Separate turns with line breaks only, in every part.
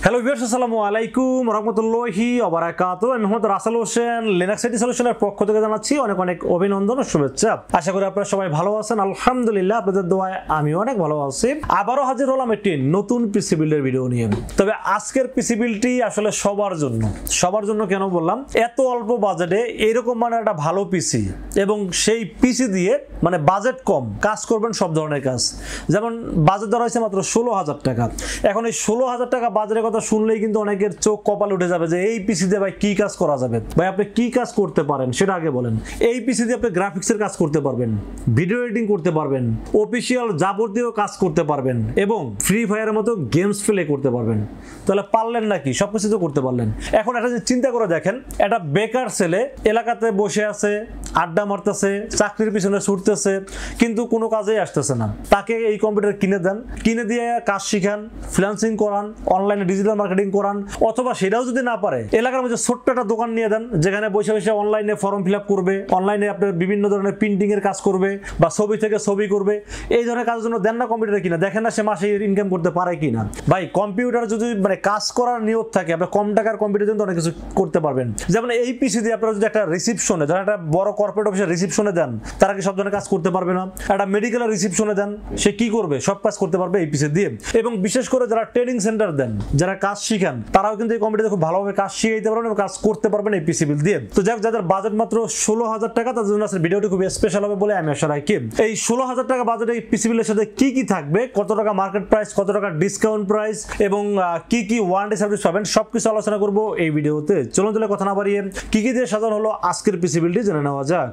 Hello viewers, আসসালামু আলাইকুম রাহমাতুল্লাহি ওয়া বারাকাতুহু। আমি মোহাম্মদ রাসেল হোসেন, লিনাক্স আইটি সলিউশনের পক্ষ থেকে জানাচ্ছি অনেক অনেক অভিনন্দন ও শুভেচ্ছা। আশা করি আপনারা সবাই ভালো আছেন। আলহামদুলিল্লাহ, আপনাদের দোয়ায় আমিও অনেক ভালো আছি। আবারও হাজির হলাম একটি নতুন পিসি বিল্ডের ভিডিও নিয়ে। তবে আজকের পিসি বিল্ডটি আসলে সবার জন্য কেন বললাম, এত অল্প বাজেটে এরকম মানে একটা ভালো পিসি এবং সেই পিসি দিয়ে মানে বাজেট কম কাজ করবেন সব ধরনের কাজ। যেমন বাজেট ধরা হয়েছে মাত্র 16,000 টাকা। এখন এই 16,000 টাকা বাজেটের কথা শুনলেই কিন্তু অনেকের চোখ কপাল উঠে যাবে যে এই পিসি দিয়ে ভাই কি কাজ করা যাবে। ভাই আপনি কি কাজ করতে পারেন সেটা আগে বলেন। এই পিসি দিয়ে আপনি গ্রাফিক্সের কাজ করতে পারবেন, ভিডিও এডিটিং করতে পারবেন, অফিসিয়াল যাবতীয় কাজ করতে পারবেন এবং ফ্রি ফায়ারের মতো গেমস প্লে করতে পারবেন। তাহলে পারলেন নাকি? সবকিছু তো করতে পারলেন। এখন একটা চিন্তা করে দেখেন, একটা বেকার ছেলে এলাকাতে বসে আছে, আড্ডা মারতেছে, চাকরির পিছনে ছুটতেছে, কিন্তু কোনো কাজেই আসতেছে না। তাকে এই কম্পিউটার কিনে দেন, কিনে দিয়ে কাজ শিখান, ফ্রিল্যান্সিং করান, অনলাইনে ডিজিটাল মার্কেটিং করান, অথবা সেটাও যদি না পারে এলাকার মধ্যে ছোট্ট একটা দোকান নিয়ে দেন, যেখানে বসে বসে অনলাইনে ফর্ম ফিল আপ করবে, অনলাইনে আপনার বিভিন্ন ধরনের প্রিন্টিং এর কাজ করবে বা ছবি থেকে ছবি করবে। এই ধরনের কাজের জন্য দেন না কম্পিউটার কিনা, দেখেন না সে মাসে ইনকাম করতে পারে কিনা। ভাই কম্পিউটার যদি মানে কাজ করার নিয়ত থাকে, আপনার কম টাকার কম্পিউটার কিন্তু অনেক কিছু করতে পারবেন। যেমন এই পিসি দিয়ে আপনারা যদি একটা রিসিপশনে, যারা একটা বড় কর্পোরেট অফিসে রিসিপশনে দেন, তারা কি সব ধরনের কাজ করতে পারবে না? একটা মেডিকেলের রিসিপশনে দেন, সে কি করবে? সব কাজ করতে পারবে এই পিসি দিয়ে। এবং বিশেষ করে যারা ট্রেনিং সেন্টার দেন, যারা কাজ শিখান, তারাও কিন্তু এই কম্পিউটারে খুব ভালোভাবে কাজ শিখাইতে পারবেন এবং কাজ করতে পারবেন এই পিসি বিল দিয়ে। তো যাদের বাজেট মাত্র 16,000 টাকা, তাদের জন্য আজকের ভিডিওটি খুব স্পেশাল হবে বলে আমি আশা রাখি। এই 16,000 টাকা বাজেটে এই পিসি বিলের সাথে কি কি থাকবে, কত টাকা মার্কেট প্রাইস, কত টাকা ডিসকাউন্ট প্রাইস এবং কি কি ওয়ারেন্টি সার্ভিস পাবেন, সবকিছু আলোচনা করব এই ভিডিওতে। চলুন তাহলে কথা না বাড়িয়ে কি কি দিয়ে সাজানো হলো আজকের পিসি বিলটি জেনে নেওয়া যাক।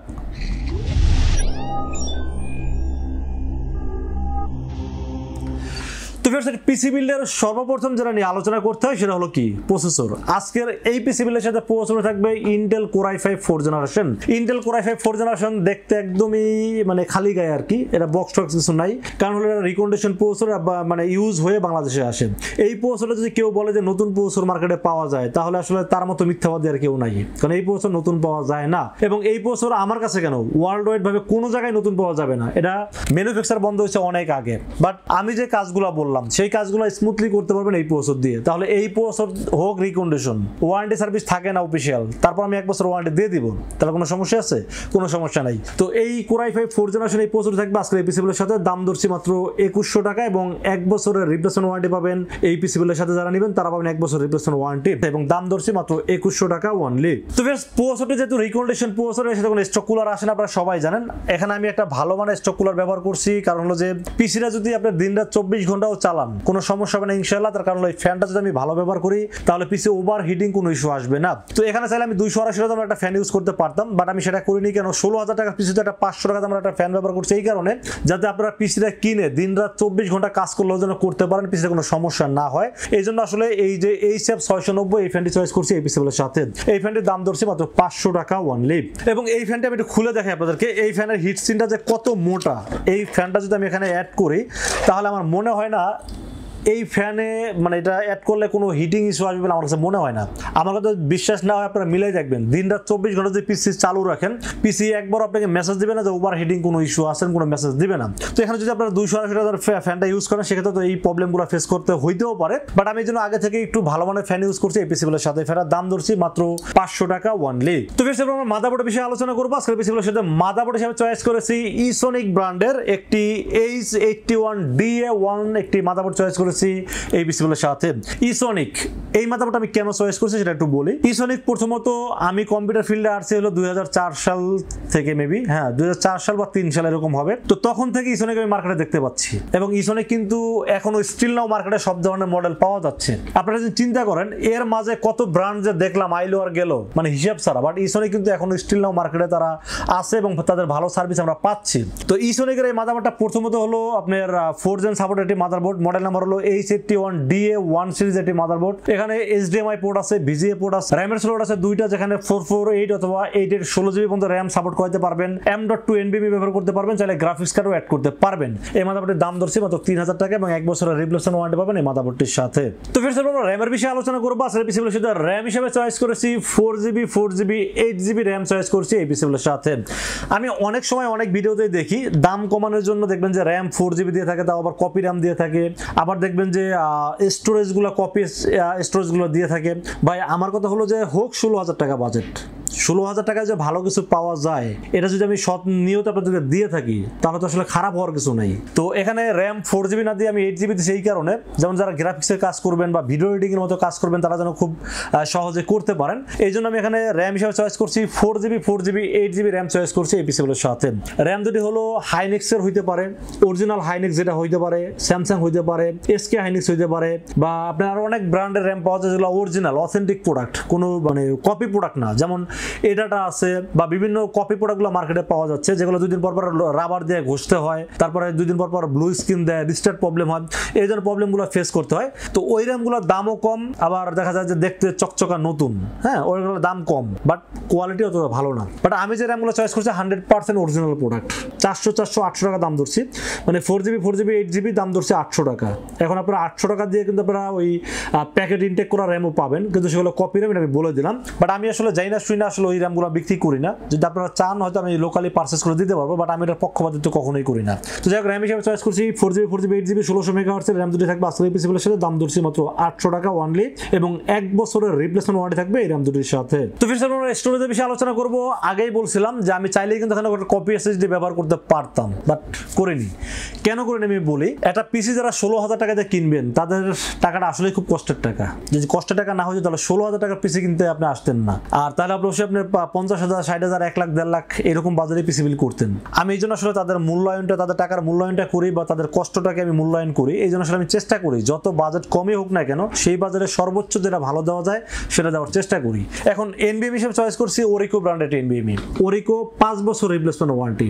পিসি বিল্ডের সর্বপ্রথম যেটা নিয়ে আলোচনা করতে হয় সেটা হলো কি? প্রসেসর। আজকের এই পিসি বিল্ডের সাথে প্রসেসর থাকবে Intel core i5 4th generation. Intel core i5 4th generation দেখতে একদমই মানে খালি গায়ে আর কি, এটা বক্স টক্স কিছু নাই, কারণ হলো এটা রিকন্ডিশন প্রসেসর মানে ইউজ হয়ে বাংলাদেশে আসে। এই প্রসেসরে যদি কেউ বলে যে নতুন প্রসেসর মার্কেটে পাওয়া যায়, তাহলে আসলে তার মতো মিথ্যাবাদী আর কেউ নাই, কারণ এই প্রসেসর নতুন পাওয়া যায় না। এবং এই প্রসেসর আমার কাছে কেন ওয়ার্ল্ড ওয়াইড ভাবে কোনো জায়গায় নতুন পাওয়া যাবে না, এটা ম্যানুফ্যাকচার বন্ধ হয়েছে অনেক আগে। বাট আমি যে কাজগুলো বললাম সেই কাজগুলো স্মুথলি করতে পারবেন এই প্রসেসর দিয়ে। তাহলে এই প্রসেসর হোক রিকন্ডিশন, ওয়ারেন্টি সার্ভিস থাকে না অফিসিয়াল, তারপর আমি 1 বছর ওয়ারেন্টি দিয়ে দিব, তাহলে কোনো সমস্যা আছে? কোনো সমস্যা নাই। তো এই কোর i5 4th জেনারেশন এই প্রসেসর থাকবে আজকের এই পিসি বিলের সাথে। দাম ধরছি মাত্র 2100 টাকা এবং 1 বছরের রিপ্লেসমেন্ট ওয়ারেন্টি পাবেন। এই পিসি বিলের সাথে যারা নেবেন তারা পাবেন 1 বছর রিপ্লেসমেন্ট ওয়ারেন্টি এবং দাম ধরছি মাত্র 2100 টাকা অনলি। তো ফ্রেন্ডস, প্রসেসরটি যেহেতু রিকন্ডিশন প্রসেসর, এর সাথে কোনো স্টক কুলার আসে না, আপনারা সবাই জানেন। এখানে আমি একটা ভালো মানের স্টক কুলার ব্যবহার করছি, কারণ হলো যে পিসিটা যদি আপনি দিনরাত 24 ঘন্টাও চালান কোনো সমস্যা হবে না ইনশাআল্লাহ। তার কারণ এই ফ্যানটা যদি আমি ভালো ব্যবহার করি তাহলে পিসি ওভার হিটিং কোনো ইস্যু আসবে না। তো এখানে চাইলে আমি 280 দামের একটা ফ্যান ইউজ করতে পারতাম, বাট আমি সেটা করিনি। কেন? 16,000 টাকা পিসিতে একটা 500 টাকা দামের একটা ফ্যান ব্যবহার করছি এই কারণে, যাতে আপনারা পিসিটা কিনে দিনরাত 24 ঘন্টা কাজ করলেও যেন করতে পারেন, পিসিতে কোনো সমস্যা না হয়। এই জন্য আসলে এই যে HF 690 এই ফ্যানটি চয়েস করছি এই পিসিগুলোর সাথে। এই ফ্যানটির দাম ধরছি মাত্র 500 টাকা অনলি। এবং এই ফ্যানটা আমি একটু খুলে দেখাই আপনাদেরকে। এই ফ্যানের হিট সিনটা যে কত মোটা, এই ফ্যানটা যদি আমি এখানে অ্যাড করি তাহলে আমার মনে হয় না এই ফ্যানে মানে এটা অ্যাড করলে কোনো হিটিং ইস্যু আসবে বলে আমার কাছে মনে হয় না। আমার কাছে বিশ্বাস না হয় আপনারা মিলাই দেখবেন, দিনরাত 24 ঘন্টা যদি পিসি চালু রাখেন, পিসি একবার আপনাকে মেসেজ দিবে না যে ওভার হিটিং কোনো ইস্যু আসেন, কোনো মেসেজ দিবে না। তো এখানে যদি আপনারা 280 টাকার ফ্যানটা ইউজ করেন, সেক্ষেত্রে তো এই প্রবলেমগুলো ফেস করতে হইতেও পারে। বাট আমি এই জন্য আগে থেকে একটু ভালো মানের ফ্যান ইউজ করছি এই পিসিগুলোর সাথে। ফ্যানের দাম ধরছি মাত্র 500 টাকা অনলি। তো ফ্রেন্ডস, আমরা মাদারবোর্ডের বিষয়ে আলোচনা করবো। আজকের পিসিগুলোর সাথে মাদারবোর্ড হিসেবে চয়েস করেছি ইসোনিক ব্র্যান্ডের একটি H81DA1 একটি মাদারবোর্ড চয়েস করেছি এই পিসিগুলোর সাথে। ইসোনিক এই মাদারবোর্ড আমি কেন চয়েস করছি সেটা একটু বলি। ইসোনিক প্রথমত আমি কম্পিউটার ফিল্ডে আসছি হলো 2004 সাল থেকে, মেবি 2004 সাল বা 3 সাল এরকম হবে। তো তখন থেকে ইসোনিক আমি মার্কেটে দেখতে পাচ্ছি এবং ইসোনিক কিন্তু এখনো স্টিল নাও মার্কেটে সব ধরনের মডেল পাওয়া যাচ্ছে। আপনারা যদি চিন্তা করেন এর মাঝে কত ব্র্যান্ড যে দেখলাম আইলো আর গেল, মানে হিসাব ছাড়া, বাট ইসোনিক কিন্তু এখনো স্টিল নাও মার্কেটে তারা আছে এবং তাদের ভালো সার্ভিস আমরা পাচ্ছি। তো ইসোনিকের এই মাদারবোর্ডটা প্রথমত হলো আপনার 4th জেন সাপোর্ট একটি মাদারবোর্ড, মডেল নাম্বার হলো H81DA1 সিরিজ একটি মাদারবোর্ড। এখানে HDMI পোর্ট আছে, VGA পোর্ট আছে, র্যামের স্লট আছে দুইটা, যেখানে 448 অথবা 8 এর 16GB পর্যন্ত র্যাম সাপোর্ট করতে পারবেন। M.2 NVMe ব্যবহার করতে পারবেন, চাইলে গ্রাফিক্স কার্ডও অ্যাড করতে পারবেন। এই মাদারবোর্ডের দাম ধরছি মাত্র 3000 টাকা এবং 1 বছরের রিপ্লেসমেন্ট ওয়ারেন্টি পাবেন এই মাদারবোর্ডটির সাথে। তো ফ্রেন্ডস, আমরা র্যামের বিষয়ে আলোচনা করব। আসলে পিসিগুলোর সাথে র্যাম হিসেবে চয়েস করেছি 4GB 8GB র্যাম চয়েস করছি এই পিসিগুলোর সাথে। আমি অনেক সময় অনেক ভিডিওতে দেখি দাম কমানোর জন্য দেখবেন যে র্যাম 4GB দিয়ে থাকে, তাও আবার কপি র্যাম দিয়ে থাকে, আবার দেখবেন যে স্টোরেজগুলো কপি স্টোরেজগুলো দিয়ে থাকে। ভাই আমার কথা হলো যে হোক 16,000 টাকা বাজেট, 16,000 টাকায় যে ভালো কিছু পাওয়া যায় এটা যদি আমি সৎ নিয়ত আপনাদেরকে দিয়ে থাকি তাহলে তো আসলে খারাপ হওয়ার কিছু নেই। তো এখানে র্যাম 4GB না দিয়ে আমি 8GB দিচ্ছি এই কারণে, যেমন যারা গ্রাফিক্সের কাজ করবেন বা ভিডিও এডিটিং এর মতো কাজ করবেন তারা যেন খুব সহজে করতে পারেন। এই জন্য আমি এখানে র্যাম হিসেবে চয়েস করছি 4GB 8GB র্যাম চয়েস করছি এই পিসিগুলোর সাথে। র্যাম দুটি হলো হাইনেক্সের হইতে পারে, অরিজিনাল হাইনেক্স যেটা হইতে পারে, স্যামসাং হইতে পারে, SK হাইনেক্স হইতে পারে, বা আপনার আরো অনেক ব্র্যান্ডের র্যাম পাওয়া যায় যেগুলো অরিজিনাল অথেন্টিক প্রোডাক্ট, কোনো মানে কপি প্রোডাক্ট না। যেমন এটাটা আছে বা বিভিন্ন কপি প্রোডাক্টগুলো মার্কেটে পাওয়া যাচ্ছে যেগুলো 2 দিন পর পর রাবার দিয়ে ঘষতে হয়, তারপরে 2 দিন পর পর ব্লু স্ক্রিন দেয়, রিস্টার্ট প্রবলেম হয়, এই ধরনের প্রবলেমগুলো ফেস করতে হয়। তো ওই র্যামগুলোর দামও কম, আবার দেখা যায় যে দেখতে চকচকা নতুন, হ্যাঁ ওইগুলোর দাম কম বাট কোয়ালিটি অতটা ভালো না। বাট আমি যে র্যামগুলো চয়েস করছি 100% অরিজিনাল প্রোডাক্ট, 400-800 টাকা দাম ধরছি, মানে 4GB 8GB দাম ধরছি 800 টাকা। এখন আপনারা 800 টাকা দিয়ে কিন্তু আপনারা ওই প্যাকেট ইনটেক করা র্যামও পাবেন, কিন্তু সেগুলো কপি র্যাম, এটা আমি বলে দিলাম। বাট আমি আসলে যাই না শুই না আসলে ওই র্যামগুলো বিক্রি করি না। যদি আপনারা চান হয়তো আমি লোকালি পারচেস করে দিতে পারবো, বাট আমি এটার পক্ষপাতিত্ব কখনোই করি না। তো যাই হোক, র্যাম হিসেবে চয়েস করছি 4GB 8GB 1600 MHz র্যাম দুটি থাকবে আজকের পিসিগুলোর সাথে, দাম ধরছি মাত্র 800 টাকা অনলি, এবং 1 বছরের রিপ্লেসমেন্ট ওয়ারেন্টি থাকবে এই র্যাম দুটির সাথে। তো ফির আমরা স্টোরেজের বিষয়ে আলোচনা করব। আগেই বলছিলাম যে আমি চাইলেই কিন্তু এখানে একটা কপি এসএসডি ব্যবহার করতে পারতাম, বাট করিনি। কেন করিনি আমি বলি, একটা পিসি যারা 16,000 টাকা দিয়ে কিনবেন তাদের টাকাটা আসলে খুব কষ্টের টাকা। যদি কষ্টের টাকা না হতো তাহলে 16,000 টাকার পিসি কিনতে আপনি আসতেন না, আর তাহলে অবশ্যই আপনি 50,000 60,000 1 লাখ 1.5 লাখ এরকম বাজারে পিসি বিল করতেন। আমি এই জন্য আসলে তাদের মূল্যায়নটা, তাদের টাকার মূল্যায়নটা করি বা তাদের কষ্টটাকে আমি মূল্যায়ন করি। এই জন্য আসলে আমি চেষ্টা করি যত বাজেট কমই হোক না কেন সেই বাজারে সর্বোচ্চ যেটা ভালো দেওয়া যায় সেটা দেওয়ার চেষ্টা করি। এখন NVMe হিসেবে চয়েস করছি Orico ব্র্যান্ডের NVMe। Orico 5 বছর রিপ্লেসমেন্ট ওয়ারেন্টি।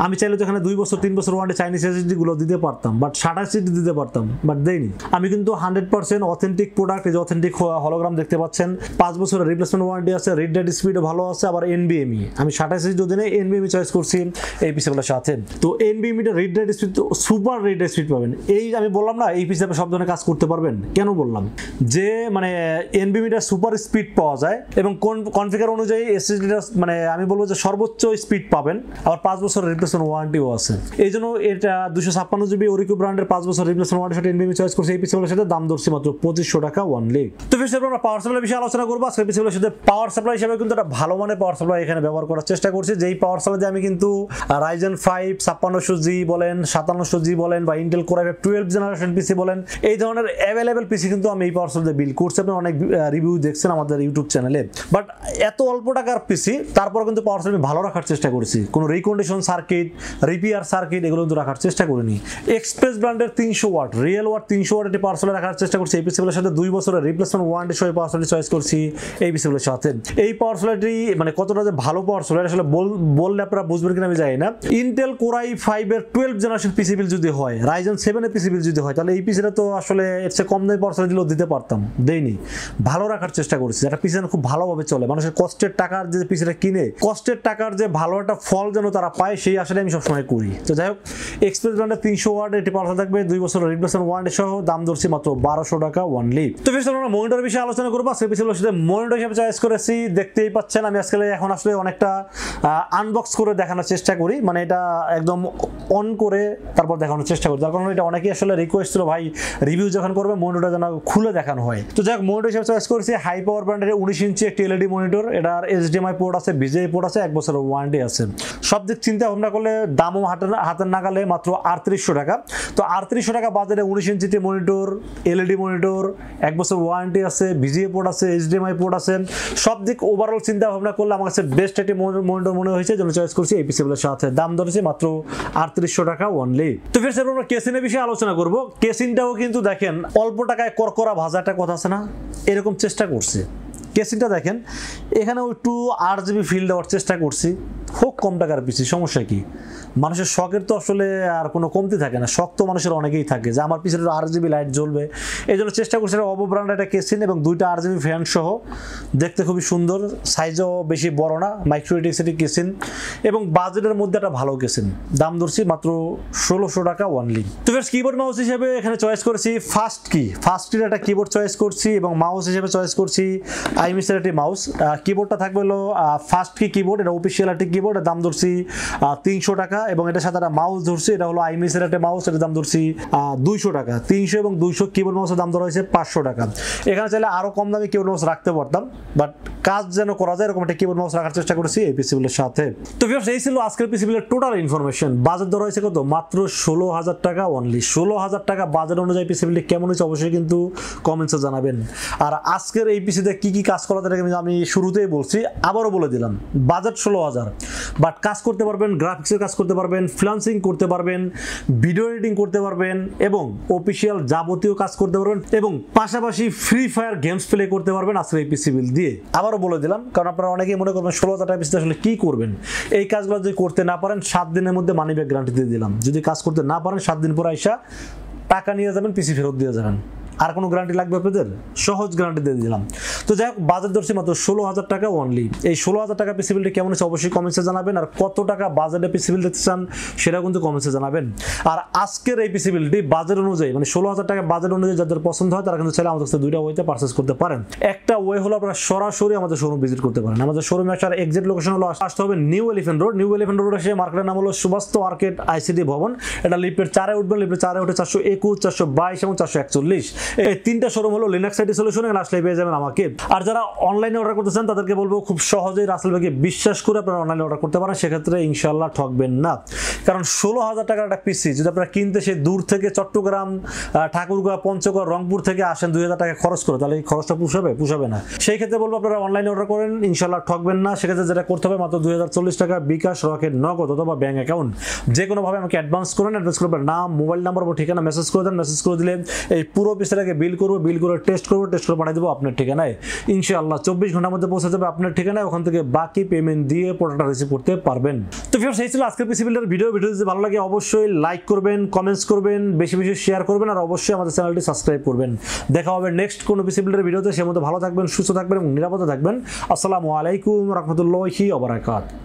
আমি চাইলে তো এখানে 2 বছর 3 বছর ওয়ারেন্টি চাইনিজ এসএসডি গুলো দিতে পারতাম, বাট 28 দিতে পারতাম, বাট দেইনি। আমি কিন্তু 100% অথেন্টিক প্রোডাক্ট, এই যে অথেন্টিক হলোগ্রাম দেখতে পাচ্ছেন, 5 বছরের রিপ্লেসমেন্ট ওয়ারেন্টি আছে, রিড রাইট স্পিডও ভালো আছে, আবার NVMe আমি 28 দিনে NVMe চয়েস করছি এই পিসিগুলোর সাথে। তো NVMe টা read write speed super read write speed পাবেন। এই আমি বললাম না এই পিসি আপনি সব ধরনের কাজ করতে পারবেন, কেন বললাম যে মানে NVMe টা সুপার স্পিড পাওয়া যায় এবং কোন কনফিগার অনুযায়ী এসএসডি টা মানে আমি বলবো যে সর্বোচ্চ স্পিড পাবেন, আবার 5 বছরের রিপ্লেসমেন্ট ওয়ারেন্টিও আছে। এই জন্য এটা 256GB Orico ব্র্যান্ডের 5 বছর রিপ্লেসমেন্ট ওয়ারেন্টির সাথে NVMe চয়েস করছি এই পিসিগুলোর সাথে, দাম ধরছি মাত্র 2500 টাকা অনলি। তো ফির আমরা পাওয়ার সাপ্লাই বিষয়ে আলোচনা করব। আজকে পিসিগুলোর সাথে পাওয়ার সাপ্লাই হিসেবে কিন্তু একটা ভালো মানের পাওয়ার সাপ্লাই এখানে ব্যবহার করার চেষ্টা করছি। যেই পাওয়ার সাপ্লাই আমি কিন্তু Ryzen 5 5600G বলেন, 5700G বলেন, বা Intel Core i5 12 জেনারেশন পিসি বলেন, এই ধরনের অ্যাভেলেবেল পিসি কিন্তু আমি এই পাওয়ার সাপ্লাই বিল করছি। আপনি অনেক রিভিউ দেখছেন আমাদের ইউটিউব চ্যানেলে। বাট এত অল্প টাকার পিসি তারপর কিন্তু পাওয়ার সাপ্লাই ভালো রাখার চেষ্টা করেছি, কোনো রিকন্ডিশন সার্কিট, রিপেয়ার সার্কিট এগুলো কিন্তু রাখার চেষ্টা করিনি। Xpress ব্র্যান্ডের 300 watt real watt 300 watt power supply রাখার চেষ্টা করছি এই পিসিগুলোর সাথে। 2 বছরের রিপ্লেসমেন্ট ওয়ারেন্টি সহ পাওয়ার সাপ্লাই চয়েস করছি এই পিসিগুলোর সাথে। এই পাওয়ার সাপ্লাইটি মানে কতটা যে ভালো পাওয়ার সাপ্লাই আসলে বললে আপনারা বুঝবেন কিনা আমি জানি না। Intel Core i5 এর 12 জেনারেশন পিসি বিল যদি হয়, Ryzen 7 এর পিসি বিল যদি হয়, তাহলে এই পিসিটা তো আসলে এর চেয়ে কম দামে পাওয়ার সাপ্লাই দিলেও দিতে পারতাম, দেইনি। ভালো রাখার চেষ্টা করেছি, একটা পিসি যেন খুব ভালোভাবে চলে, মানুষের কষ্টের টাকার যে পিসিটা কিনে কষ্টের টাকার যে ভালো একটা ফল যেন তারা পায় সেই আশাটা আমি সবসময় করি। তো যাই হোক, Xpress ব্র্যান্ডের 300 ওয়াট এটি পাওয়ার সাপ্লাই থাকবে, 2 বছরের রিপ্লেসমেন্ট ওয়ারেন্টি সহ, দাম ধরছি মাত্র 1200 টাকা অনলি। তো ফির আমরা মনিটরের বিষয়ে আলোচনা করবো। আজকে পিসিগুলোর সাথে মনিটর হিসেবে চয়েস করেছি, দেখতেই পাচ্ছেন আমি আজকে এখন আসলে অনেকটা আনবক্স করে দেখানোর চেষ্টা করি, মানে এটা একদম অন করে তারপর দেখানোর চেষ্টা করি। তার কারণ এটা অনেকেই আসলে রিকোয়েস্ট ছিল ভাই রিভিউ যখন করবে মনিটরটা যেন খুলে দেখানো হয়। তো যাই হোক, মনিটর হিসেবে চয়েস করেছি হাই পাওয়ার ব্র্যান্ডের 19 ইঞ্চি একটি LED মনিটর। এটার HDMI পোর্ট আছে, VGA পোর্ট আছে, 1 বছরের ওয়ারেন্টি আছে। সব দিক চিন্তা ভাবনা করলে দামও হাতের নাগালে মাত্র 3800 টাকা। তো 3800 টাকা বাজারে 19 ইঞ্চিতে মনিটর, LED মনিটর, 1 বছর ওয়ারেন্টি আছে, VGA পোর্ট আছে, HDMI পোর্ট আছে, সব দিক ওভারঅল চিন্তা ভাবনা করলে আমার কাছে বেস্ট একটি মনিটর মনে হয়েছে, জন্য চয়েস করছি এই পিসিগুলোর সাথে। দাম ধরেছে মাত্র 3800 টাকা অনলি। তো ফির আমরা কেসিনের বিষয়ে আলোচনা করব। কেসিনটাও কিন্তু দেখেন অল্প টাকায় করকরা ভাজা একটা কথা আছে না, এরকম চেষ্টা করছে। কেসিনটা দেখেন এখানে একটু RGB ফিল দেওয়ার চেষ্টা করছি, হোক কম টাকার পিসি, সমস্যা কি? মানুষের শখের তো আসলে আর কোনো কমতি থাকে না, শখ তো মানুষের অনেকেই থাকে যে আমার পিছনে RGB লাইট জ্বলবে, এই জন্য চেষ্টা করছি ওভো ব্র্যান্ডের একটা কেসিন এবং 2টা RGB ফ্যান সহ, দেখতে খুবই সুন্দর, সাইজও বেশি বড় না, মাইক্রো এডিক্সিটি কেসিন এবং বাজেটের মধ্যে একটা ভালো কেসিন। দাম ধরছি মাত্র 1600 টাকা অনলি। তো ফ্রেন্ডস, কিবোর্ড মাউস হিসেবে এখানে চয়েস করেছি ফাস্টকির একটা কিবোর্ড চয়েস করছি এবং মাউস হিসেবে চয়েস করছি আইমিসের একটি মাউস। কিবোর্ডটা থাকবে হলো ফাস্টকি কিবোর্ড, এটা অফিসিয়াল একটি কিবোর্ড, এর দাম ধরছি 300 টাকা এবং এটার সাথে একটা মাউস ধরছি, এটা হলো আইমিসের একটা মাউস, এটার দাম ধরছি 200 টাকা। 300 এবং 200 কিবোর্ড মাউসের দাম ধরা হয়েছে 500 টাকা। এখানে চাইলে আরো কম দামে কিবোর্ড মাউস রাখতে পারতাম, বাট কাজ যেন করা যায় এরকম একটা কিবোর্ড মাউস রাখার চেষ্টা করেছি এই পিসি বিলের সাথে। তো ভিউয়ার্স, এই ছিল আজকের পিসি বিলের টোটাল ইনফরমেশন। বাজেট ধরা হয়েছে কত? মাত্র 16,000 টাকা অনলি। 16,000 টাকা বাজেট অনুযায়ী পিসি বিলটি কেমন হয়েছে অবশ্যই কিন্তু কমেন্টসে জানাবেন। আর আজকের এই পিসিতে কি কি কাজ করা যায় আমি শুরুতেই বলছি, আবারও বলে দিলাম, বাজেট 16,000, বাট কাজ করতে পারবেন, গ্রাফিক্সের কাজ করতে পারবেন, ফ্রিল্যান্সিং করতে পারবেন, ভিডিও এডিটিং করতে পারবেন এবং অফিসিয়াল যাবতীয় কাজ করতে পারবেন এবং পাশাপাশি ফ্রি ফায়ার গেমস প্লে করতে পারবেন আজকের এই পিসি বিল দিয়ে। আবারও বলে দিলাম, কারণ আপনারা অনেকেই মনে করবেন 16,000 টাকা পিসিতে আসলে কি করবেন। এই কাজগুলো যদি করতে না পারেন 7 দিনের মধ্যে মানি ব্যাক গ্যারান্টি দিয়ে দিলাম। যদি কাজ করতে না পারেন 7 দিন পর আইসা টাকা নিয়ে যাবেন, পিসি ফেরত দিয়ে যাবেন। আর কোনো গ্যারান্টি লাগবে আপনাদের? সহজ গ্যারান্টি দিয়ে দিলাম। তো যাই হোক, বাজেট ধরছি মাত্র 16,000 টাকা অনলি। এই 16,000 টাকা পিসি বিলটি কেমন হচ্ছে অবশ্যই কমেন্টসে জানাবেন, আর কত টাকা বাজেটে পিসি বিল দেখতে চান সেটা কিন্তু কমেন্টসে জানাবেন। আর আজকের এই পিসি বিলটি বাজেট অনুযায়ী, মানে 16,000 টাকা বাজেট অনুযায়ী যাদের পছন্দ হয় তারা কিন্তু চাইলে আমাদের কাছে 2টা ওয়েতে পারচেজ করতে পারেন। একটা ওয়ে হলো আপনারা সরাসরি আমাদের শোরুম ভিজিট করতে পারেন। আমাদের শোরুমে আসার এক্সাক্ট লোকেশন হলো, আসতে হবে নিউ এলিফ্যান্ট রোড এসে মার্কেটের নাম হলো সুভাস্তু আর্কেড আইসিডি ভবন। এটা লিফটের 4-এ উঠবেন, লিফটের 4-এ উঠে 421, 422 এবং 441, এই 3টা শোরুম হলো লিনাক্স আইটি সলিউশন, এখানে আসলে পেয়ে যাবেন আমাকে। আর যারা অনলাইনে অর্ডার করতে চান তাদেরকে বলবো খুব সহজেই রাসেল ভাইকে বিশ্বাস করে আপনারা অনলাইনে অর্ডার করতে পারেন, সেক্ষেত্রে ইনশাআল্লাহ ঠকবেন না। কারণ 16,000 টাকার একটা পিসি যদি আপনারা কিনতে সে দূর থেকে চট্টগ্রাম, ঠাকুরগাঁও, পঞ্চগড়, রংপুর থেকে আসেন 2,000 টাকা খরচ করে, তাহলে এই খরচটা পুষাবে না। সেই ক্ষেত্রে বলবো আপনারা অনলাইনে অর্ডার করেন, ইনশাআল্লাহ ঠকবেন না। সেক্ষেত্রে যেটা করতে হবে মাত্র 2,040 টাকা বিকাশ, রকেট, নগদ অথবা ব্যাংক অ্যাকাউন্ট যে কোনোভাবে আমাকে অ্যাডভান্স করেন। অ্যাডভান্স করবেন নাম, মোবাইল নাম্বার বা ঠিকানা মেসেজ করে দেন। মেসেজ করে দিলে এই পুরো পিসটাকে বিল করবো, বিল করে টেস্ট করে পাঠিয়ে দেবো আপনার ঠিকানায়। ইনশাআল্লাহ 24 ঘন্টার মধ্যে পৌঁছে যাবে আপনার ঠিকানায়, ওখান থেকে বাকি পেমেন্ট দিয়ে প্রোডাক্টটা রিসিভ করতে পারবেন। তো ভিউয়ার্স, এই ছিল আজকের পিসি বিল্ডের ভিডিও যদি ভালো লাগে অবশ্যই লাইক করবেন, কমেন্টস করবেন, বেশি বেশি শেয়ার করবেন আর অবশ্যই আমাদের চ্যানেলটি সাবস্ক্রাইব করবেন। দেখা হবে নেক্সট কোনো পিসি বিল্ডের ভিডিওতে। সে মধ্যে ভালো থাকবেন, সুস্থ থাকবেন এবং নিরাপদে থাকবেন। আসসালামু আলাইকুম রাহমাতুল্লাহি ওয়া বারাকাতুহু।